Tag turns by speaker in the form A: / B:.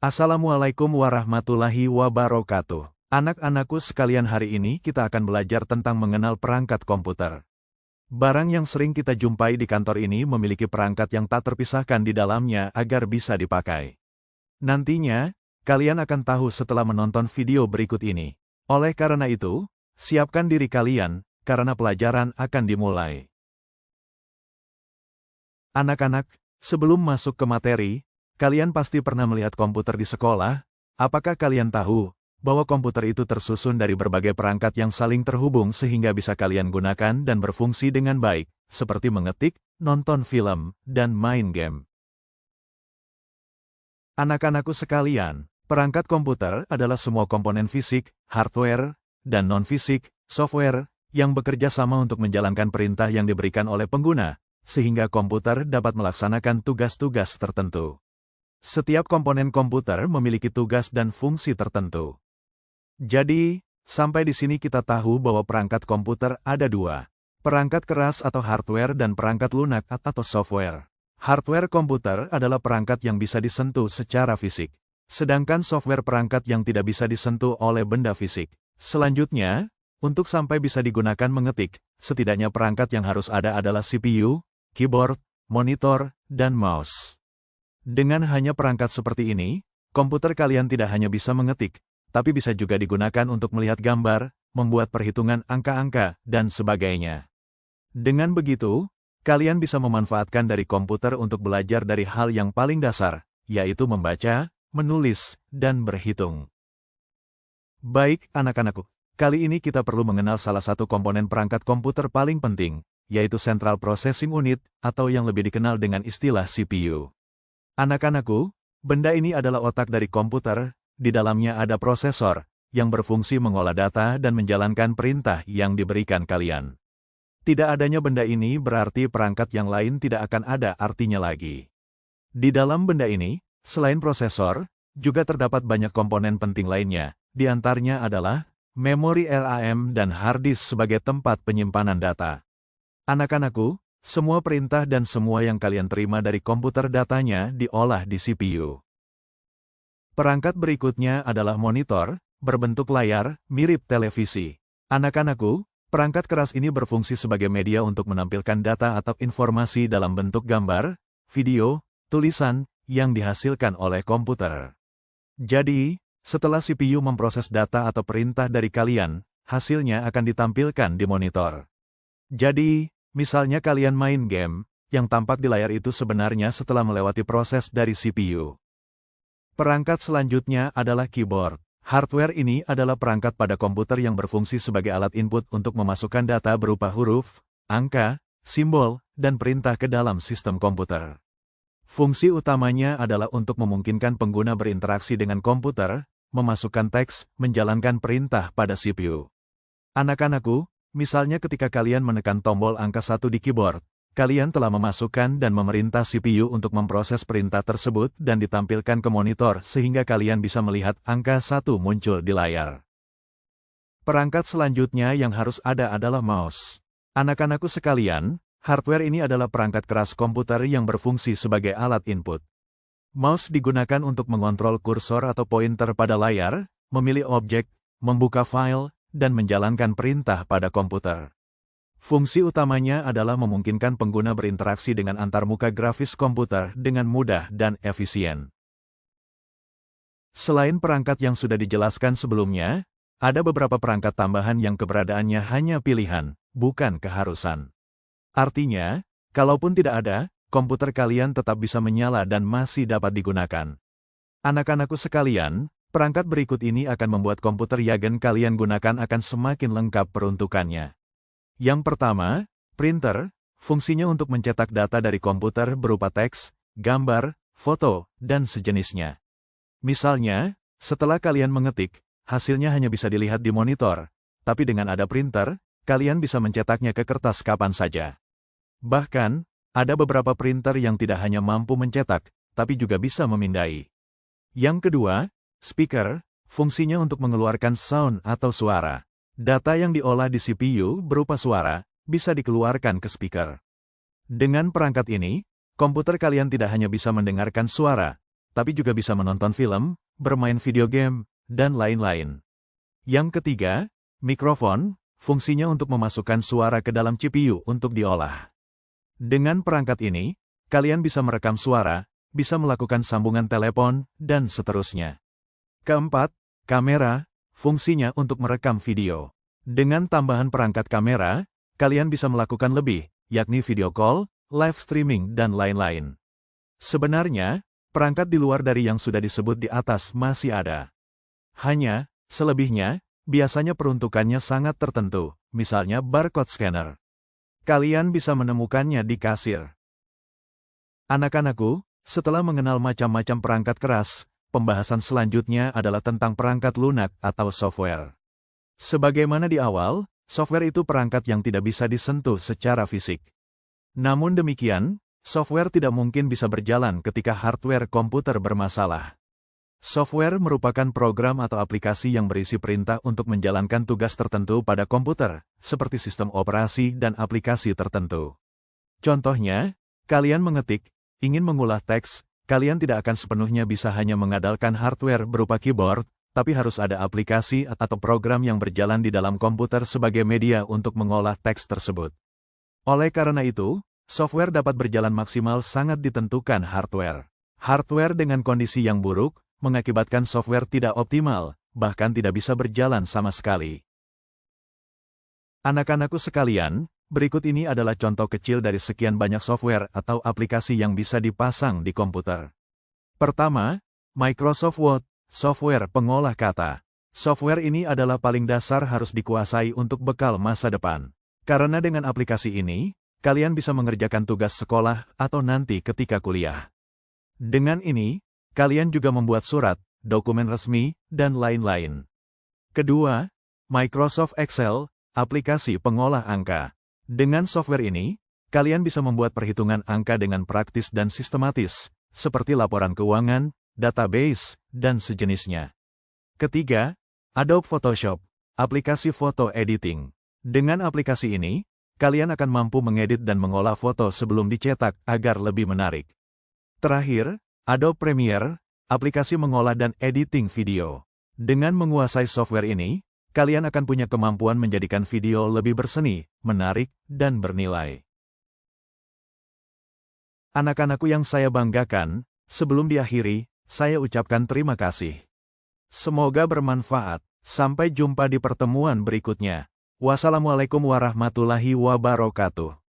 A: Assalamualaikum warahmatullahi wabarakatuh. Anak-anakku sekalian, hari ini kita akan belajar tentang mengenal perangkat komputer. Barang yang sering kita jumpai di kantor ini memiliki perangkat yang tak terpisahkan di dalamnya agar bisa dipakai. Nantinya, kalian akan tahu setelah menonton video berikut ini. Oleh karena itu, siapkan diri kalian, karena pelajaran akan dimulai. Anak-anak, sebelum masuk ke materi, kalian pasti pernah melihat komputer di sekolah. Apakah kalian tahu bahwa komputer itu tersusun dari berbagai perangkat yang saling terhubung sehingga bisa kalian gunakan dan berfungsi dengan baik, seperti mengetik, nonton film, dan main game? Anak-anakku sekalian, perangkat komputer adalah semua komponen fisik, hardware, dan non-fisik, software, yang bekerja sama untuk menjalankan perintah yang diberikan oleh pengguna, sehingga komputer dapat melaksanakan tugas-tugas tertentu. Setiap komponen komputer memiliki tugas dan fungsi tertentu. Jadi, sampai di sini kita tahu bahwa perangkat komputer ada dua. Perangkat keras atau hardware dan perangkat lunak atau software. Hardware komputer adalah perangkat yang bisa disentuh secara fisik. Sedangkan software perangkat yang tidak bisa disentuh oleh benda fisik. Selanjutnya, untuk sampai bisa digunakan mengetik, setidaknya perangkat yang harus ada adalah CPU, keyboard, monitor, dan mouse. Dengan hanya perangkat seperti ini, komputer kalian tidak hanya bisa mengetik, tapi bisa juga digunakan untuk melihat gambar, membuat perhitungan angka-angka, dan sebagainya. Dengan begitu, kalian bisa memanfaatkan dari komputer untuk belajar dari hal yang paling dasar, yaitu membaca, menulis, dan berhitung. Baik, anak-anakku, kali ini kita perlu mengenal salah satu komponen perangkat komputer paling penting, yaitu Central Processing Unit, atau yang lebih dikenal dengan istilah CPU. Anak-anakku, benda ini adalah otak dari komputer. Di dalamnya ada prosesor, yang berfungsi mengolah data dan menjalankan perintah yang diberikan kalian. Tidak adanya benda ini berarti perangkat yang lain tidak akan ada artinya lagi. Di dalam benda ini, selain prosesor, juga terdapat banyak komponen penting lainnya. Di antaranya adalah memori RAM dan hard disk sebagai tempat penyimpanan data. Anak-anakku, semua perintah dan semua yang kalian terima dari komputer datanya diolah di CPU. Perangkat berikutnya adalah monitor, berbentuk layar, mirip televisi. Anak-anakku, perangkat keras ini berfungsi sebagai media untuk menampilkan data atau informasi dalam bentuk gambar, video, tulisan, yang dihasilkan oleh komputer. Jadi, setelah CPU memproses data atau perintah dari kalian, hasilnya akan ditampilkan di monitor. Jadi, misalnya kalian main game, yang tampak di layar itu sebenarnya setelah melewati proses dari CPU. Perangkat selanjutnya adalah keyboard. Hardware ini adalah perangkat pada komputer yang berfungsi sebagai alat input untuk memasukkan data berupa huruf, angka, simbol, dan perintah ke dalam sistem komputer. Fungsi utamanya adalah untuk memungkinkan pengguna berinteraksi dengan komputer, memasukkan teks, menjalankan perintah pada CPU. Anak-anakku, misalnya ketika kalian menekan tombol angka 1 di keyboard, kalian telah memasukkan dan memerintah CPU untuk memproses perintah tersebut dan ditampilkan ke monitor sehingga kalian bisa melihat angka 1 muncul di layar. Perangkat selanjutnya yang harus ada adalah mouse. Anak-anakku sekalian, hardware ini adalah perangkat keras komputer yang berfungsi sebagai alat input. Mouse digunakan untuk mengontrol kursor atau pointer pada layar, memilih objek, membuka file, dan menjalankan perintah pada komputer. Fungsi utamanya adalah memungkinkan pengguna berinteraksi dengan antarmuka grafis komputer dengan mudah dan efisien. Selain perangkat yang sudah dijelaskan sebelumnya, ada beberapa perangkat tambahan yang keberadaannya hanya pilihan, bukan keharusan. Artinya, kalaupun tidak ada, komputer kalian tetap bisa menyala dan masih dapat digunakan. Anak-anakku sekalian, perangkat berikut ini akan membuat komputer yang kalian gunakan akan semakin lengkap peruntukannya. Yang pertama, printer, fungsinya untuk mencetak data dari komputer berupa teks, gambar, foto, dan sejenisnya. Misalnya, setelah kalian mengetik, hasilnya hanya bisa dilihat di monitor, tapi dengan ada printer, kalian bisa mencetaknya ke kertas kapan saja. Bahkan, ada beberapa printer yang tidak hanya mampu mencetak, tapi juga bisa memindai. Yang kedua, speaker, fungsinya untuk mengeluarkan sound atau suara. Data yang diolah di CPU berupa suara, bisa dikeluarkan ke speaker. Dengan perangkat ini, komputer kalian tidak hanya bisa mendengarkan suara, tapi juga bisa menonton film, bermain video game, dan lain-lain. Yang ketiga, mikrofon, fungsinya untuk memasukkan suara ke dalam CPU untuk diolah. Dengan perangkat ini, kalian bisa merekam suara, bisa melakukan sambungan telepon, dan seterusnya. Keempat, kamera, fungsinya untuk merekam video. Dengan tambahan perangkat kamera, kalian bisa melakukan lebih, yakni video call, live streaming, dan lain-lain. Sebenarnya, perangkat di luar dari yang sudah disebut di atas masih ada. Hanya, selebihnya, biasanya peruntukannya sangat tertentu, misalnya barcode scanner. Kalian bisa menemukannya di kasir. Anak-anakku, setelah mengenal macam-macam perangkat keras, pembahasan selanjutnya adalah tentang perangkat lunak atau software. Sebagaimana di awal, software itu perangkat yang tidak bisa disentuh secara fisik. Namun demikian, software tidak mungkin bisa berjalan ketika hardware komputer bermasalah. Software merupakan program atau aplikasi yang berisi perintah untuk menjalankan tugas tertentu pada komputer, seperti sistem operasi dan aplikasi tertentu. Contohnya, kalian mengetik, ingin mengulah teks, kalian tidak akan sepenuhnya bisa hanya mengandalkan hardware berupa keyboard, tapi harus ada aplikasi atau program yang berjalan di dalam komputer sebagai media untuk mengolah teks tersebut. Oleh karena itu, software dapat berjalan maksimal sangat ditentukan hardware. Hardware dengan kondisi yang buruk, mengakibatkan software tidak optimal, bahkan tidak bisa berjalan sama sekali. Anak-anakku sekalian, berikut ini adalah contoh kecil dari sekian banyak software atau aplikasi yang bisa dipasang di komputer. Pertama, Microsoft Word, software pengolah kata. Software ini adalah paling dasar harus dikuasai untuk bekal masa depan. Karena dengan aplikasi ini, kalian bisa mengerjakan tugas sekolah atau nanti ketika kuliah. Dengan ini, kalian juga membuat surat, dokumen resmi, dan lain-lain. Kedua, Microsoft Excel, aplikasi pengolah angka. Dengan software ini, kalian bisa membuat perhitungan angka dengan praktis dan sistematis, seperti laporan keuangan, database, dan sejenisnya. Ketiga, Adobe Photoshop, aplikasi foto editing. Dengan aplikasi ini, kalian akan mampu mengedit dan mengolah foto sebelum dicetak agar lebih menarik. Terakhir, Adobe Premiere, aplikasi mengolah dan editing video. Dengan menguasai software ini, kalian akan punya kemampuan menjadikan video lebih berseni, menarik, dan bernilai. Anak-anakku yang saya banggakan, sebelum diakhiri, saya ucapkan terima kasih. Semoga bermanfaat. Sampai jumpa di pertemuan berikutnya. Wassalamualaikum warahmatullahi wabarakatuh.